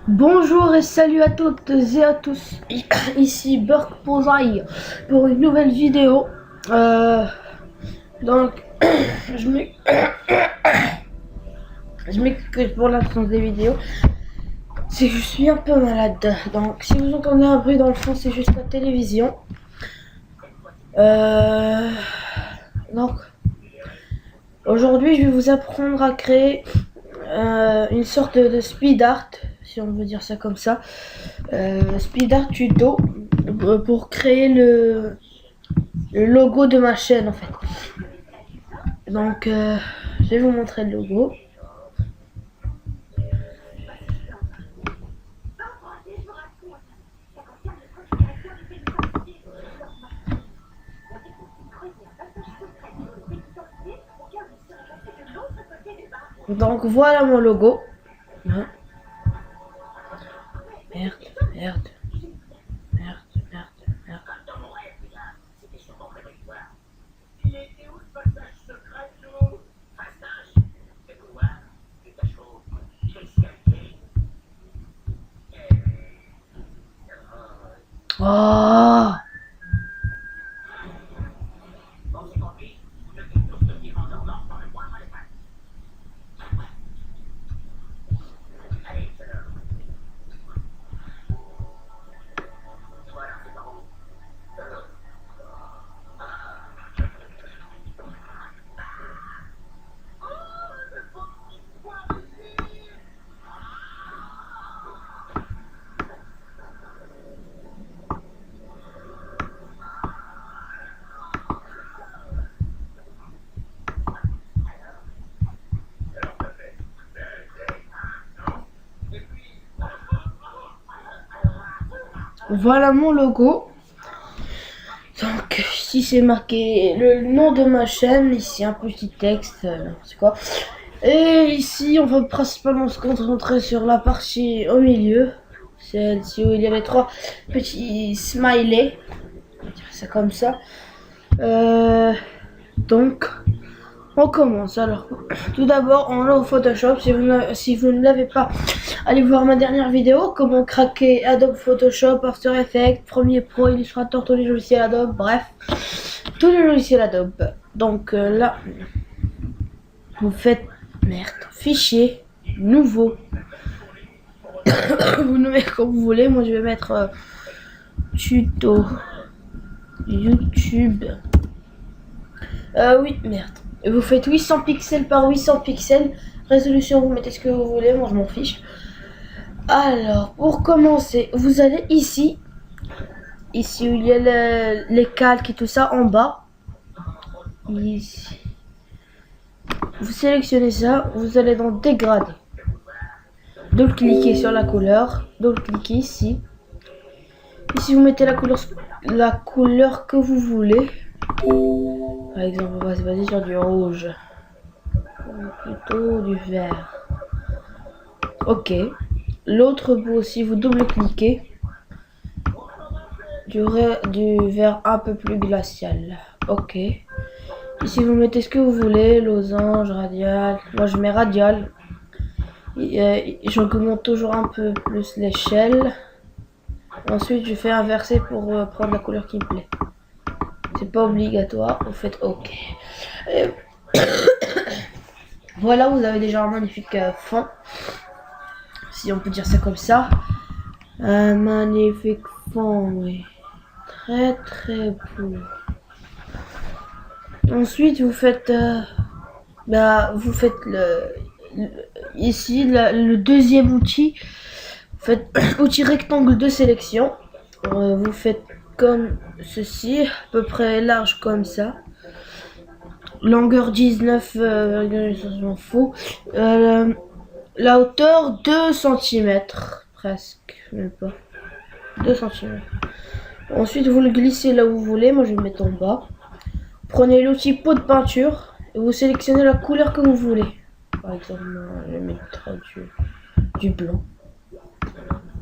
Bonjour et salut à toutes et à tous, ici Burk Posaï pour une nouvelle vidéo. Donc, je m'excuse pour l'absence des vidéos, c'est que je suis un peu malade. Donc, si vous entendez un bruit dans le fond, c'est juste la télévision. Donc, aujourd'hui, je vais vous apprendre à créer une sorte de speed art, si on veut dire ça comme ça. Speed art tuto pour créer le logo de ma chaîne en fait. Donc je vais vous montrer le logo. Donc voilà mon logo. Merde, merde, merde, merde, merde. Oh! Voilà mon logo. Donc ici c'est marqué le nom de ma chaîne, ici un petit texte, c'est quoi. Et ici on va principalement se concentrer sur la partie au milieu, celle-ci où il y a les trois petits smileys, on va dire ça comme ça. Donc on commence. Alors tout d'abord on ouvre Photoshop. Si vous ne l'avez pas, allez voir ma dernière vidéo, comment craquer Adobe Photoshop, After Effects, Premiere Pro, Illustrator, tous les logiciels Adobe, bref, tous les logiciels Adobe. Donc là, vous faites fichier, nouveau. Vous nommez comme vous voulez. Moi je vais mettre tuto YouTube. Oui, merde. Vous faites 800 pixels par 800 pixels. Résolution, vous mettez ce que vous voulez, moi je m'en fiche. Alors, pour commencer, vous allez ici où il y a les calques et tout ça, en bas. Ici. Vous sélectionnez ça, vous allez dans dégradé. Double-cliquez sur la couleur, double-cliquez ici. Ici, vous mettez la couleur que vous voulez. Par exemple, on va se baser sur du rouge. Plutôt du vert. Ok. L'autre bout aussi, vous double-cliquez. Du vert un peu plus glacial. Ok. Ici, vous mettez ce que vous voulez. Losange, radial. Moi, je mets radial. J'augmente toujours un peu plus l'échelle. Ensuite, je fais inverser pour prendre la couleur qui me plaît. C'est pas obligatoire. Vous faites OK. Voilà, vous avez déjà un magnifique fond. Si on peut dire ça comme ça. Un magnifique fond, oui. Très très beau. Ensuite, vous faites ici le deuxième outil. Vous faites outil rectangle de sélection. Vous faites comme ceci, à peu près large comme ça. Longueur 19, je m'en fous. La hauteur 2 cm, presque, même pas. 2 cm. Ensuite, vous le glissez là où vous voulez. Moi, je vais le mettre en bas. Prenez l'outil pot de peinture et vous sélectionnez la couleur que vous voulez. Par exemple, je vais mettre du blanc.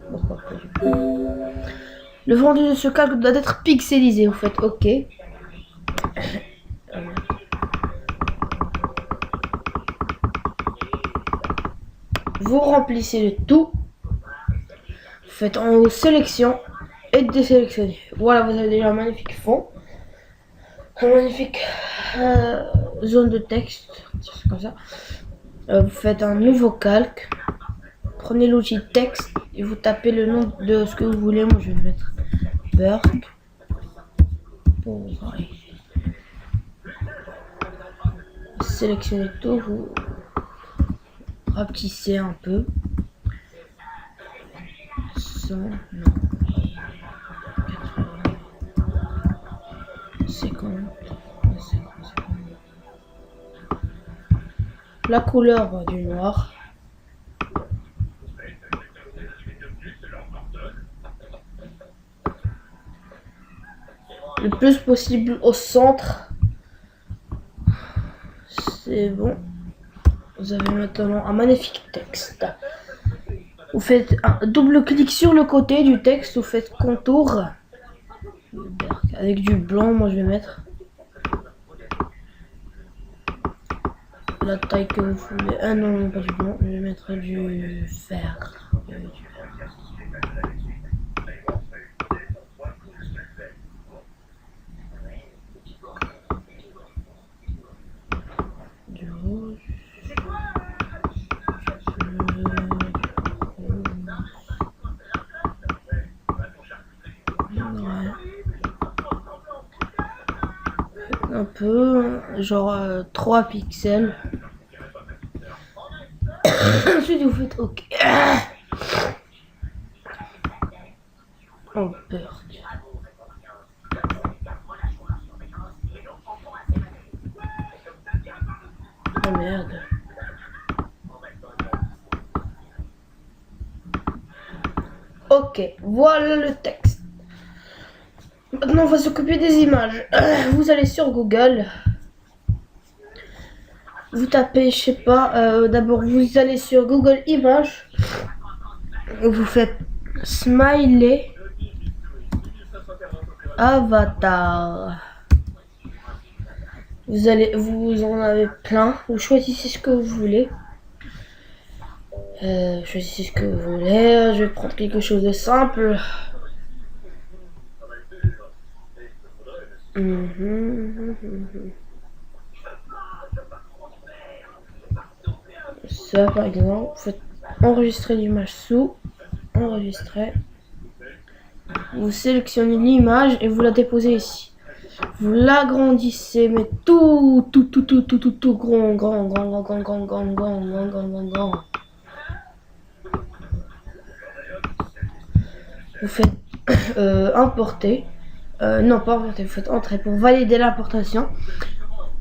Pourquoi pas du blanc. Le rendu de ce calque doit être pixelisé. Vous faites OK. Vous remplissez le tout. faites en haut sélection et désélectionner. Voilà, vous avez déjà un magnifique fond, un magnifique zone de texte, comme ça. Vous faites un nouveau calque, prenez l'outil texte et vous tapez le nom de ce que vous voulez. Moi je vais mettre Burke pour sélectionnez tout, vous rapetissez un peu. 100, non, 50, 50. La couleur du noir. Le plus possible au centre. C'est bon. Vous avez maintenant un magnifique texte. Vous faites un double clic sur le côté du texte, vous faites contour avec du blanc. Moi je vais mettre la taille que vous voulez. Ah non, pas du blanc, je vais mettre du vert. Du rouge. Un peu, genre 3 pixels. Ensuite vous faites OK. Oh peur. Oh merde. OK, voilà le texte. Maintenant on va s'occuper des images. Vous allez sur Google. Vous tapez, je sais pas, d'abord vous allez sur Google Images. Vous faites Smiley Avatar. Vous en avez plein. Vous choisissez ce que vous voulez. Choisissez ce que vous voulez. Je vais prendre quelque chose de simple. Ça par exemple. Vous faites enregistrer l'image sous. Enregistrer. Vous sélectionnez l'image et vous la déposez ici. Vous l'agrandissez, mais tout grand. Vous faites importer. Non, pas importer, vous faites entrer pour valider l'importation.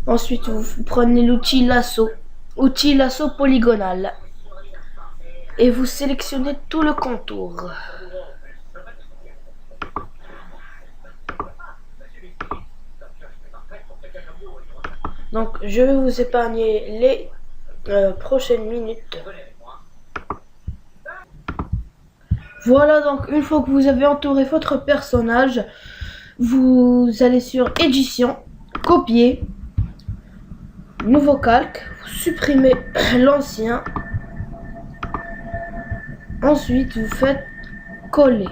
Ensuite, vous prenez l'outil lasso. Outil lasso polygonal. Et vous sélectionnez tout le contour. Donc, je vais vous épargner les prochaines minutes. Voilà, donc une fois que vous avez entouré votre personnage, vous allez sur édition, copier, nouveau calque, vous supprimez l'ancien. Ensuite, vous faites coller.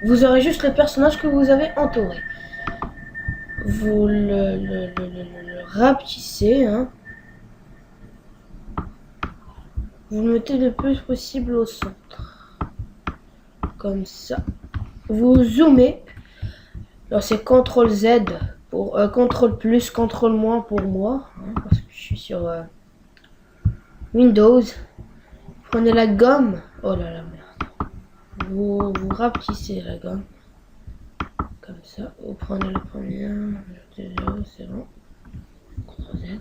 Vous aurez juste le personnage que vous avez entouré. Vous le rapetissez, hein. Vous le mettez le plus possible au centre. Comme ça. Vous zoomez. Alors c'est CTRL Z pour CTRL plus, CTRL moins pour moi. Hein, parce que je suis sur Windows. Prenez la gomme. Oh là là, merde. Vous rapetissez la gomme. Comme ça. Vous prenez la première. C'est bon. CTRL Z.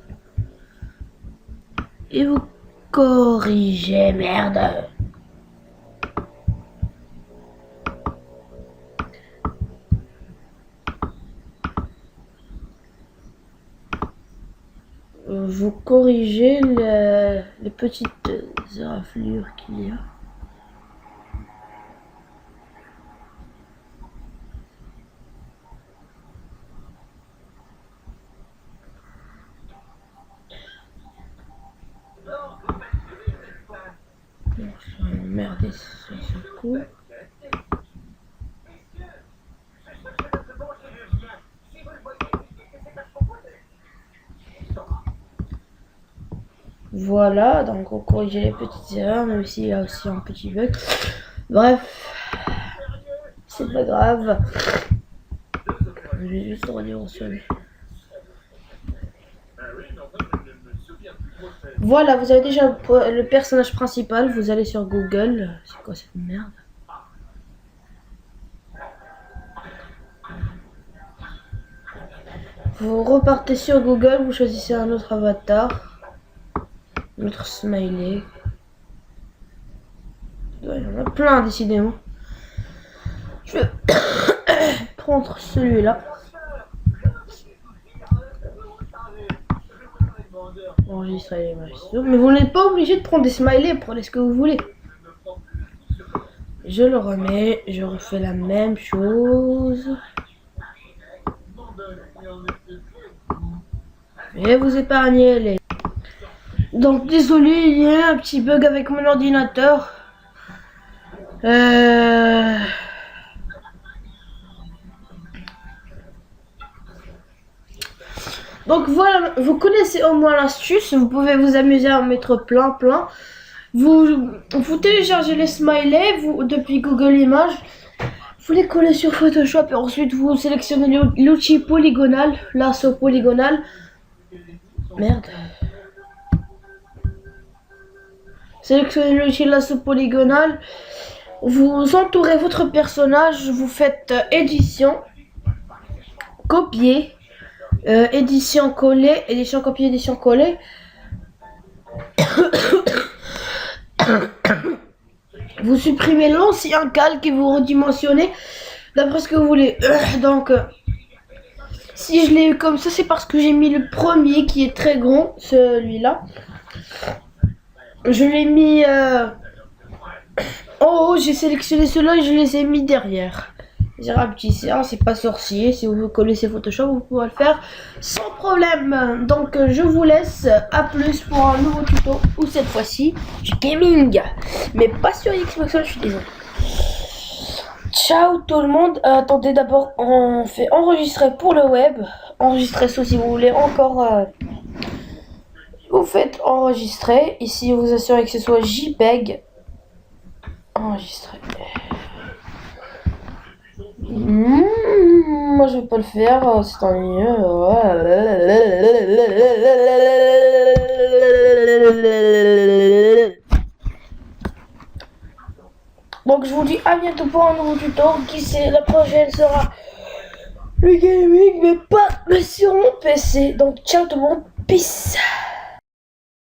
Et vous corrigez, merde. Vous corrigez les petites éraflures qu'il y a. Bon, je vais m'emmerder sur ce coup. Voilà, donc on corrige les petites erreurs, même s'il y a aussi un petit bug. Bref, c'est pas grave. Je vais juste redimensionner. Voilà, vous avez déjà le personnage principal. Vous allez sur Google. C'est quoi cette merde? Vous repartez sur Google, vous choisissez un autre avatar, un autre smiley. Il y en a plein décidément. Je vais prendre celui-là. Enregistrer l'image. Mais vous n'êtes pas obligé de prendre des smileys, prenez ce que vous voulez. Je le remets, je refais la même chose. Et vous épargnez les... Donc désolé, il y a un petit bug avec mon ordinateur. Donc voilà, vous connaissez au moins l'astuce. Vous pouvez vous amuser à en mettre plein. Vous téléchargez les smileys depuis Google Images. Vous les collez sur Photoshop et ensuite vous sélectionnez l'outil polygonal, lasso polygonal. Merde. Sélectionnez l'outil lasso polygonal. Vous entourez votre personnage. Vous faites édition, copier, édition coller, édition copier, édition coller. Vous supprimez l'ancien calque et vous redimensionnez d'après ce que vous voulez. Donc, si je l'ai eu comme ça, c'est parce que j'ai mis le premier qui est très grand, celui-là. Je l'ai mis en haut, j'ai sélectionné ceux-là et je les ai mis derrière. J'ai rapetissé, hein, c'est pas sorcier. Si vous connaissez Photoshop, vous pouvez le faire sans problème. Donc, je vous laisse. À plus pour un nouveau tuto. Ou cette fois-ci, du gaming. Mais pas sur Xbox One, je suis désolé. Ciao tout le monde. Attendez, d'abord, on fait enregistrer pour le web. Enregistrer ça si vous voulez encore. Vous faites enregistrer. Ici, vous assurez que ce soit JPEG. Enregistrer. Moi je vais pas le faire, c'est ennuyeux. Donc je vous dis à bientôt pour un nouveau tuto. Qui sait, la prochaine sera le gaming, mais pas sur mon PC. Donc ciao tout le monde, peace.